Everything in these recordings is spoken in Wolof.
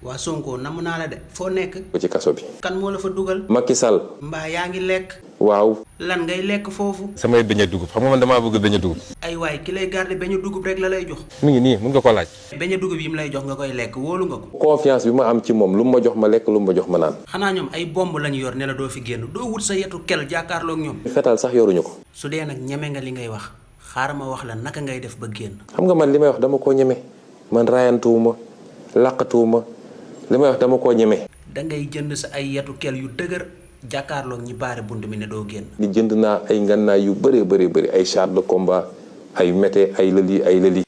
waa Sonko namu naa la de foo nekk. ko ci kaso bi. kan moo la fa dugal. Macky Sall. mbaa yaa ngi lekk. waaw. lan ngay lekk foofu. samay beñe dugub xam nga man damaa bëgg beñe dugub. ay waay ki lay garder beñu dugub rek la lay jox. mi ngi nii mun nga ko laaj. beñu dugub yi mu lay jox nga koy lekk wóolu nga ko. confiance bi ma am ci moom lu mu ma jox ma lekk lu mu ma jox ma naan. xanaa ñoom ay bomb lañu yor ne la doo fi génn doo wut sa yetu kel jàkkaarloog ñoom. fetal sax yoruñu ko. su dee nag ñeme nga li ngay wax xaaral ma wax la naka ngay def ba génn. xam nga man li may wax dama koo ñeme man raayantuwuma laqatuwuma li may wax dama koo ñeme. da ngay jënd sa ay yetu kel yu dëgër jàkkaarloog ñi baare bunt mi ne doo génn. di jënd naa ay ngannaay yu bëree bëri ay char de combat ay mété ay lëli.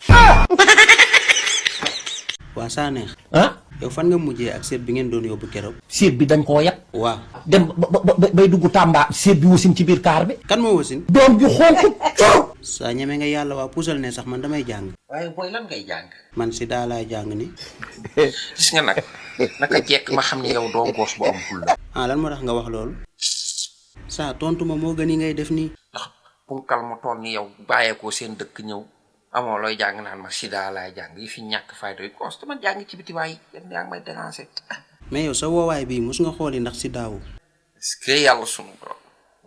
waa saa neex. ah yow fan nga mujjee ak seet bi ngeen doon yóbbu keroog. seet bi dañ koo yab. waaw. dem bay dugg Tamba seet bi wasin ci biir kaar bi. kan moo wasin. doom ju xonk cor. saa ñeme nga yàlla waa puusal ne sax man damay jàng. waaye booy lan ngay jàng. man si daa laay jàng ni. gis nga nag naka jekk ma xam ne yow doo goos bu am ful la. ah lan moo tax nga wax loolu. saa tontu ma moo gën yi ngay def nii. ndax punkal mu toll ni yow bàyyeekoo seen dëkk ñëw amoo looy jàng naan ma sida laay jàng yi fi ñàkk fayda yi goos dama jàng ci biti waay yéen yaa ngi may déranger. mais yow sa woowaay bii mos nga xooli ndax si daawu. est-ce que yàlla sunu borom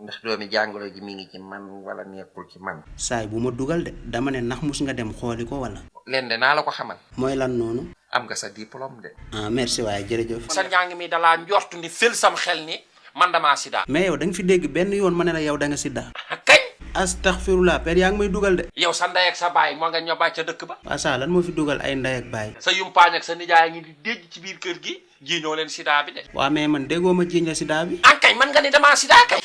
ndax doomi jàngoro ji mi ngi ci man wala nekkul ci man. saay bu ma dugal de dama ne ndax mos nga dem xooli ko wala. leen de naa la ko xamal. mooy lan noonu. am nga sa diplôme de. ah merci waaye jërëjëf. sa njàng mi dalaa njortu ni fël sam xel ni man damaa sida. mais yow da nga fi dégg benn yoon ma ne la yow da nga sidda. kañ. astaghfirullah père yaa ngi may dugal de. yow sa ndey ak sa baay moo nga ñoo bàyyi ca dëkk ba. waa saa lan moo fi dugal ay ndey ak baay. sa yumpaañ ak sa nijaay ngi di déj ci biir kër gi jiiñoo leen sida bi de. waa mais man déggoo ma jiiñ la sidda bi. kañ man nga ni damaa sida kay.